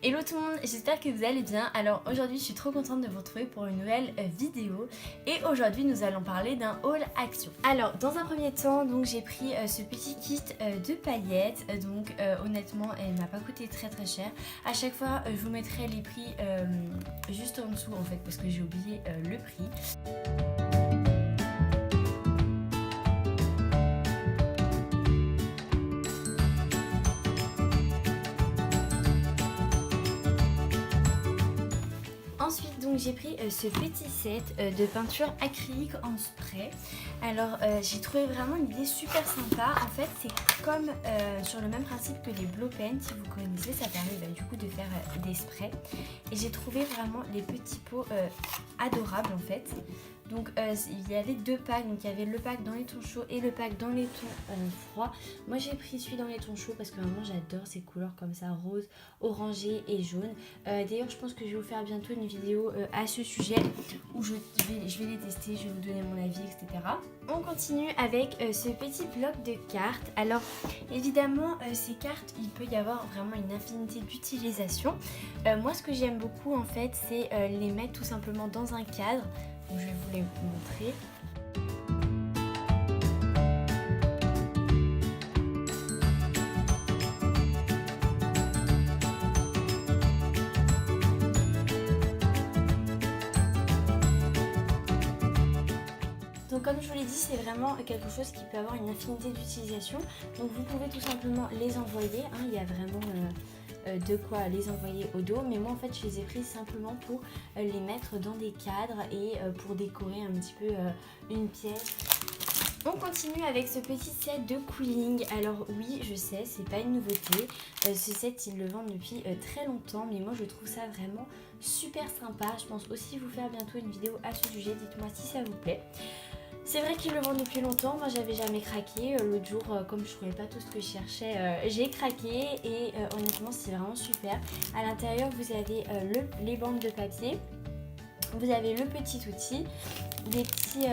Hello tout le monde, j'espère que vous allez bien. Alors aujourd'hui je suis trop contente de vous retrouver pour une nouvelle vidéo et aujourd'hui nous allons parler d'un haul action. Alors dans un premier temps donc j'ai pris ce petit kit de paillettes, donc honnêtement elle m'a pas coûté très cher. À chaque fois je vous mettrai les prix juste en dessous en fait parce que j'ai oublié le prix. Ensuite donc j'ai pris ce petit set de peinture acrylique en spray. Alors j'ai trouvé vraiment une idée super sympa. En fait c'est comme sur le même principe que les Blow Pen, si vous connaissez, ça permet du coup de faire des sprays. Et j'ai trouvé vraiment les petits pots adorables en fait. Donc il y avait deux packs, donc il y avait le pack dans les tons chauds et le pack dans les tons froids. Moi j'ai pris celui dans les tons chauds parce que vraiment j'adore ces couleurs comme ça, rose, orangé et jaune. D'ailleurs je pense que je vais vous faire bientôt une vidéo à ce sujet où je vais les tester, je vais vous donner mon avis, etc. On continue avec ce petit bloc de cartes. Alors évidemment ces cartes, il peut y avoir vraiment une infinité d'utilisations. Moi ce que j'aime beaucoup en fait c'est les mettre tout simplement dans un cadre. Donc, je vais vous les montrer. Donc comme je vous l'ai dit, c'est vraiment quelque chose qui peut avoir une infinité d'utilisations. Donc vous pouvez tout simplement les envoyer, hein, il y a vraiment de quoi les envoyer au dos. Mais moi en fait je les ai prises simplement pour les mettre dans des cadres et pour décorer un petit peu une pièce. On continue avec ce petit set de cooling. Alors oui, je sais, c'est pas une nouveauté. Ce set, ils le vendent depuis très longtemps, mais moi je trouve ça vraiment super sympa. Je pense aussi vous faire bientôt une vidéo à ce sujet. Dites-moi si ça vous plaît. C'est vrai qu'ils le vendent depuis longtemps, moi j'avais jamais craqué. L'autre jour, comme je trouvais pas tout ce que je cherchais, j'ai craqué et honnêtement c'est vraiment super. À l'intérieur vous avez les bandes de papier, vous avez le petit outil, des petits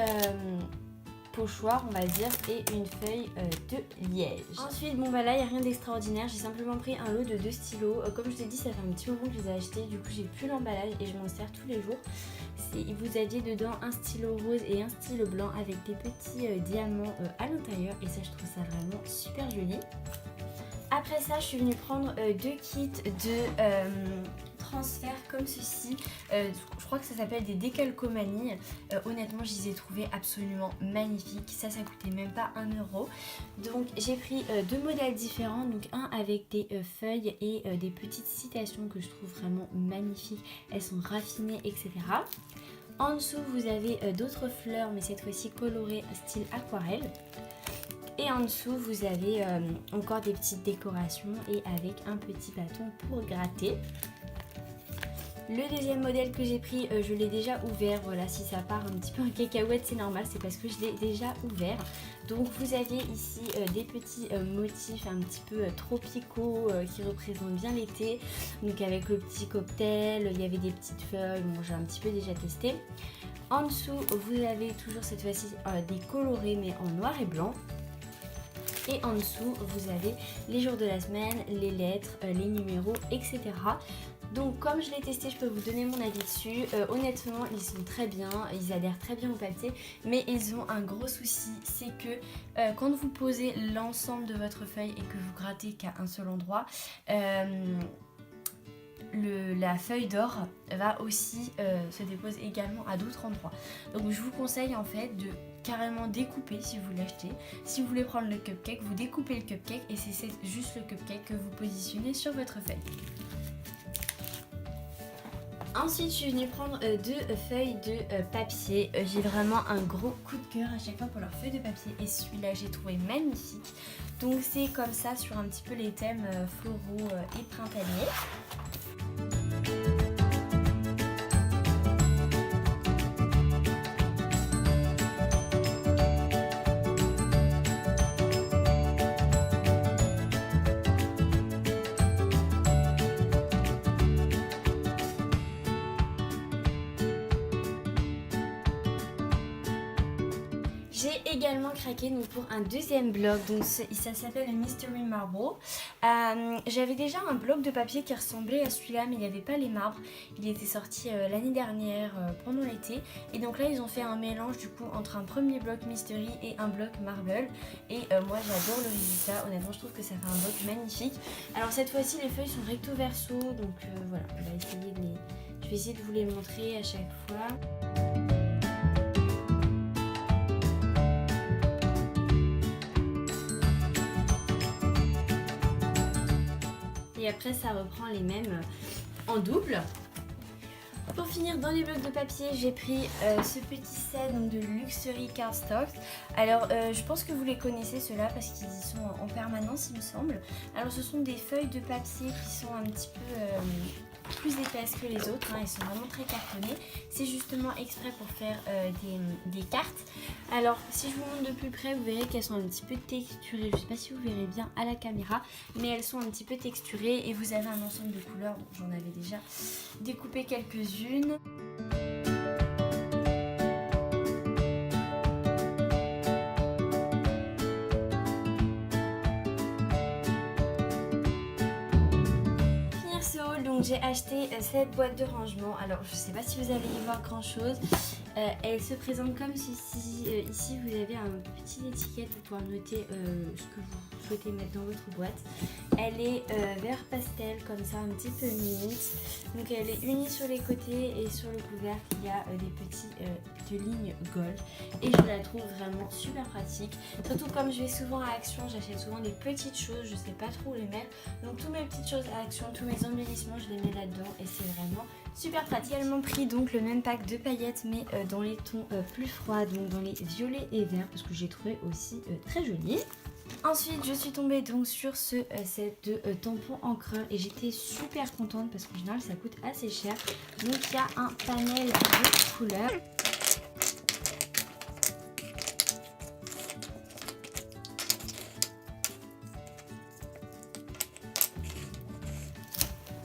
pochoirs on va dire et une feuille de liège. Ensuite bon bah là il n'y a rien d'extraordinaire, j'ai simplement pris un lot de 2 stylos. Comme je vous ai dit, ça fait un petit moment que je les ai achetés, du coup j'ai plus l'emballage et je m'en sers tous les jours. Vous aviez dedans un stylo rose et un stylo blanc avec des petits diamants à l'intérieur et ça je trouve ça vraiment super joli. Après ça je suis venue prendre deux kits de transfert comme ceci. Je crois que ça s'appelle des décalcomanies. Honnêtement je les ai trouvés absolument magnifiques. Ça coûtait même pas 1 euro. Donc j'ai pris deux modèles différents. Donc un avec des feuilles et des petites citations que je trouve vraiment magnifiques. Elles sont raffinées, etc. En dessous vous avez d'autres fleurs mais cette fois-ci colorées style aquarelle. Et en dessous vous avez encore des petites décorations et avec un petit bâton pour gratter. Le deuxième modèle que j'ai pris, je l'ai déjà ouvert. Voilà, si ça part un petit peu en cacahuète, c'est normal, c'est parce que je l'ai déjà ouvert. Donc vous avez ici des petits motifs un petit peu tropicaux qui représentent bien l'été. Donc avec le petit cocktail, il y avait des petites feuilles, bon j'ai un petit peu déjà testé. En dessous, vous avez toujours cette fois-ci des colorés mais en noir et blanc. Et en dessous, vous avez les jours de la semaine, les lettres, les numéros, etc. Donc comme je l'ai testé, je peux vous donner mon avis dessus. Honnêtement, ils sont très bien, ils adhèrent très bien au papier. Mais ils ont un gros souci, c'est que quand vous posez l'ensemble de votre feuille et que vous grattez qu'à un seul endroit, la feuille d'or va aussi se déposer également à d'autres endroits. Donc je vous conseille en fait de carrément découper si vous l'achetez. Si vous voulez prendre le cupcake, vous découpez le cupcake et c'est juste le cupcake que vous positionnez sur votre feuille. Ensuite, je suis venue prendre deux feuilles de papier. J'ai vraiment un gros coup de cœur à chaque fois pour leur feuille de papier et celui-là, j'ai trouvé magnifique. Donc c'est comme ça sur un petit peu les thèmes floraux et printaniers. J'ai également craqué donc, pour un deuxième bloc, donc ça s'appelle Mystery Marble. J'avais déjà un bloc de papier qui ressemblait à celui-là, mais il n'y avait pas les marbres. Il était sorti l'année dernière pendant l'été. Et donc là, ils ont fait un mélange du coup entre un premier bloc Mystery et un bloc Marble. Et moi, j'adore le résultat. Honnêtement, je trouve que ça fait un bloc magnifique. Alors cette fois-ci, les feuilles sont recto verso, donc voilà, on va essayer de je vais essayer de vous les montrer à chaque fois. Et après ça reprend les mêmes en double. Pour finir dans les blocs de papier, j'ai pris ce petit set donc, de Luxury Cardstock. Alors je pense que vous les connaissez ceux-là parce qu'ils y sont en permanence il me semble. Alors ce sont des feuilles de papier qui sont un petit peu plus épaisses que les autres, hein. Elles sont vraiment très cartonnées. C'est justement exprès pour faire des cartes. Alors si je vous montre de plus près, vous verrez qu'elles sont un petit peu texturées. Je ne sais pas si vous verrez bien à la caméra, mais elles sont un petit peu texturées et vous avez un ensemble de couleurs. Donc j'en avais déjà découpé quelques-unes. Donc j'ai acheté cette boîte de rangement. Alors je sais pas si vous allez y voir grand chose. Elle se présente comme ceci. Ici vous avez une petite étiquette pour pouvoir noter ce que vous souhaitez mettre dans votre boîte. Elle est vert pastel comme ça, un petit peu mint. Donc elle est unie sur les côtés et sur le couvercle il y a des petites lignes gold. Et je la trouve vraiment super pratique. Surtout comme je vais souvent à Action, j'achète souvent des petites choses, je sais pas trop où les mettre. Donc toutes mes petites choses à Action, tous mes embellissements, je les mets là-dedans et c'est vraiment super pratique. J'ai également pris donc le même pack de paillettes mais dans les tons plus froids, donc dans les violets et verts parce que j'ai trouvé aussi très joli. Ensuite je suis tombée donc sur ce set de tampons encreurs et j'étais super contente parce qu'en général ça coûte assez cher. Donc il y a un panel de couleurs.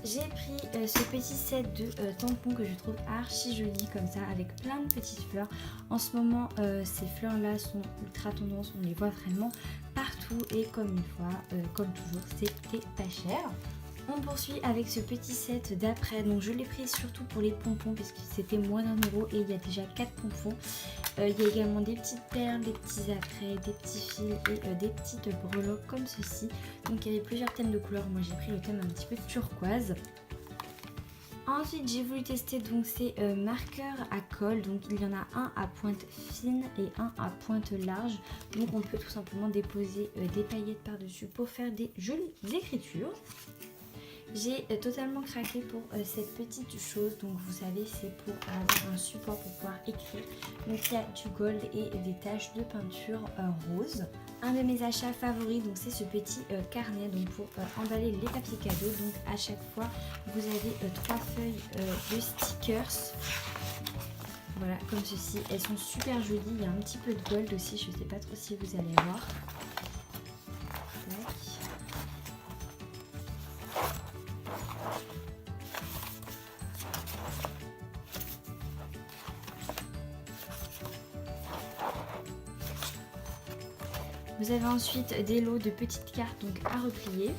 J'ai pris ce petit set de tampons que je trouve archi joli comme ça avec plein de petites fleurs. En ce moment ces fleurs là sont ultra tendance, on les voit vraiment partout et comme une fois, comme toujours c'était pas cher. On poursuit avec ce petit set d'après, donc je l'ai pris surtout pour les pompons parce que c'était moins d'1 € et il y a déjà 4 pompons. Il y a également des petites perles, des petits apprêts, des petits fils et des petites breloques comme ceci. Donc il y avait plusieurs thèmes de couleurs, moi j'ai pris le thème un petit peu turquoise. Ensuite j'ai voulu tester donc ces marqueurs à colle, donc il y en a un à pointe fine et un à pointe large. Donc on peut tout simplement déposer des paillettes par dessus pour faire des jolies écritures. J'ai totalement craqué pour cette petite chose, donc vous savez c'est pour avoir un support pour pouvoir écrire. Donc il y a du gold et des taches de peinture rose. Un de mes achats favoris donc c'est ce petit carnet donc pour emballer les papiers cadeaux. Donc à chaque fois vous avez 3 feuilles de stickers. Voilà comme ceci, elles sont super jolies, il y a un petit peu de gold aussi, je ne sais pas trop si vous allez voir. Vous avez ensuite des lots de petites cartes donc à replier.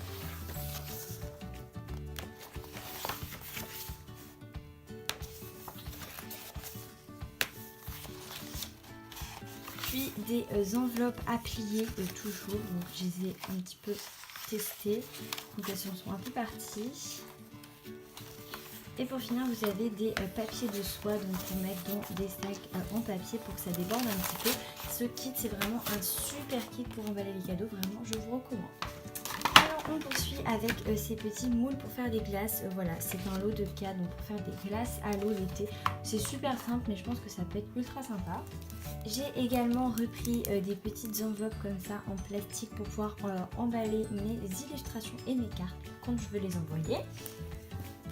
Puis des enveloppes à plier toujours. Donc je les ai un petit peu testées. Donc elles sont un peu parties. Et pour finir, vous avez des papiers de soie donc pour mettre dans des sacs en papier pour que ça déborde un petit peu. Ce kit, c'est vraiment un super kit pour emballer les cadeaux. Vraiment, je vous recommande. Alors, on poursuit avec ces petits moules pour faire des glaces. Voilà, c'est un lot de 4 donc pour faire des glaces à l'eau l'été. C'est super simple, mais je pense que ça peut être ultra sympa. J'ai également repris des petites enveloppes comme ça en plastique pour pouvoir emballer mes illustrations et mes cartes quand je veux les envoyer.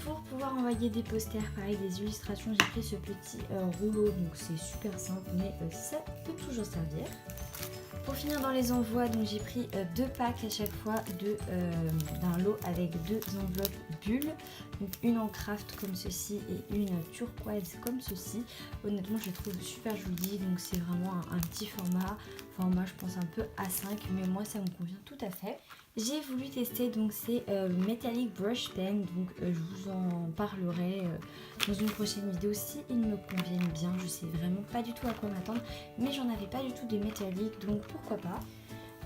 Pour pouvoir envoyer des posters, pareil des illustrations, j'ai pris ce petit rouleau, donc c'est super simple mais ça peut toujours servir. Pour finir dans les envois, donc j'ai pris 2 packs à chaque fois d'un lot avec 2 enveloppes bulles. Donc une en craft comme ceci et une turquoise comme ceci. Honnêtement je les trouve super jolies, donc c'est vraiment un petit format je pense un peu A5, mais moi ça me convient tout à fait. J'ai voulu tester donc ces Metallic Brush Pen, donc je vous en parlerai dans une prochaine vidéo si ils me conviennent bien. Je sais vraiment pas du tout à quoi m'attendre, mais j'en avais pas du tout des métalliques, donc pourquoi pas.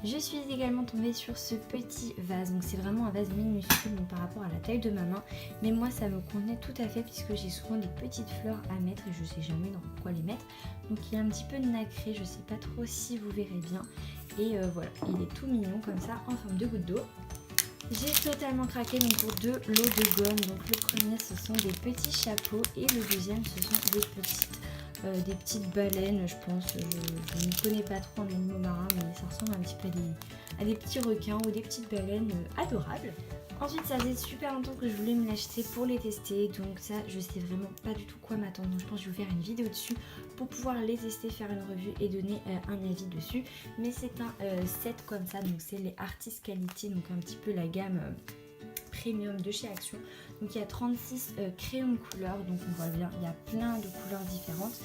Je suis également tombée sur ce petit vase, donc c'est vraiment un vase minuscule donc par rapport à la taille de ma main, mais moi ça me convenait tout à fait puisque j'ai souvent des petites fleurs à mettre et je sais jamais dans quoi les mettre. Donc il est un petit peu nacré, je sais pas trop si vous verrez bien, et voilà, il est tout mignon comme ça en forme de goutte d'eau. J'ai totalement craqué donc pour 2 lots de gomme. Donc le premier ce sont des petits chapeaux et le deuxième ce sont des petites baleines, je pense. Je ne connais pas trop en animaux marins, mais ça ressemble un petit peu à des petits requins ou des petites baleines adorables. Ensuite, ça faisait super longtemps que je voulais me l'acheter pour les tester, donc ça, je sais vraiment pas du tout quoi m'attendre. Donc je pense que je vais vous faire une vidéo dessus pour pouvoir les tester, faire une revue et donner un avis dessus. Mais c'est un set comme ça, donc c'est les Artist Quality, donc un petit peu la gamme premium de chez Action. Donc il y a 36 crayons de couleurs, donc on voit bien, il y a plein de couleurs différentes.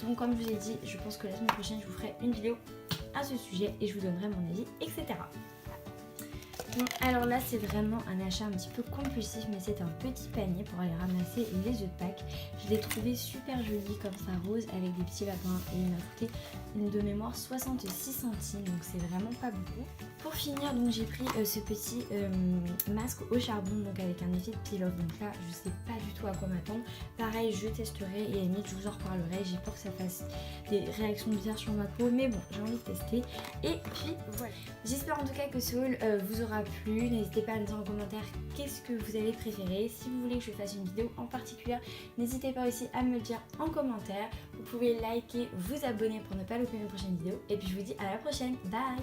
Donc comme je vous ai dit, je pense que la semaine prochaine, je vous ferai une vidéo à ce sujet et je vous donnerai mon avis, etc. Donc, alors là c'est vraiment un achat un petit peu compulsif, mais c'est un petit panier pour aller ramasser les œufs de Pâques. Je l'ai trouvé super joli comme ça, rose avec des petits lapins, et il m'a coûté de mémoire 66 centimes, donc c'est vraiment pas beaucoup. Pour finir, donc j'ai pris ce petit masque au charbon, donc avec un effet de peel-off. Donc là je sais pas du tout à quoi m'attendre. Pareil, je testerai et à la limite je vous en reparlerai. J'ai peur que ça fasse des réactions bizarres sur ma peau, mais bon, j'ai envie de tester. Et puis voilà. J'espère en tout cas que ce haul vous aura plu. N'hésitez pas à me dire en commentaire qu'est-ce que vous avez préféré. Si vous voulez que je fasse une vidéo en particulier, n'hésitez pas aussi à me le dire en commentaire. Vous pouvez liker, vous abonner pour ne pas louper mes prochaines vidéos. Et puis je vous dis à la prochaine. Bye!